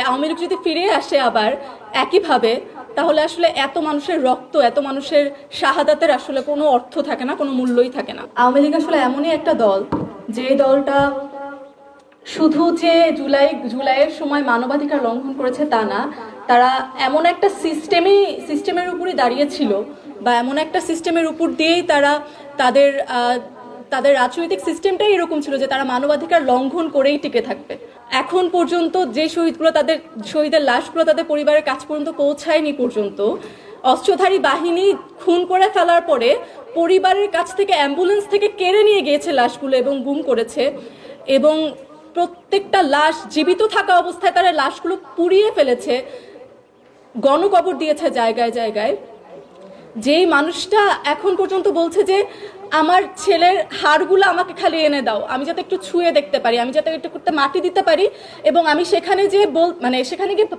আওয়ামী লীগ যদি ফিরে আসে আবার একইভাবে, তাহলে আসলে এত মানুষের রক্ত, এত মানুষের শাহাদাতের আসলে কোনো অর্থ থাকে না, কোনো মূল্যই থাকে না। আওয়ামী লীগ আসলে এমনই একটা দল, যে দলটা শুধু যে জুলাইয়ের সময় মানবাধিকার লঙ্ঘন করেছে তা না, তারা এমন একটা সিস্টেমের উপরই দাঁড়িয়েছিল, বা এমন একটা সিস্টেমের উপর দিয়েই তারা তাদের তাদের রাজনৈতিক সিস্টেমটাই এরকম ছিল যে তারা মানবাধিকার লঙ্ঘন করেই টিকে থাকবে। এখন পর্যন্ত যে শহীদের লাশগুলো তাদের পরিবারের কাছ পর্যন্ত পৌঁছায়নি পর্যন্ত, অস্ত্রধারী বাহিনী খুন করে ফেলার পরে পরিবারের কাছ থেকে অ্যাম্বুলেন্স থেকে কেড়ে নিয়ে গিয়েছে লাশগুলো এবং গুম করেছে, এবং প্রত্যেকটা লাশ জীবিত থাকা অবস্থায় তারা লাশগুলো পুড়িয়ে ফেলেছে, গণকবর দিয়েছে জায়গায় জায়গায়। যেই মানুষটা এখন পর্যন্ত বলছে যে আমার ছেলের হাড়গুলো আমাকে খালি এনে দাও, আমি যাতে একটু ছুঁয়ে দেখতে পারি, আমি যাতে একটু মাটি দিতে পারি, এবং আমি সেখানে যে সেখানে গিয়ে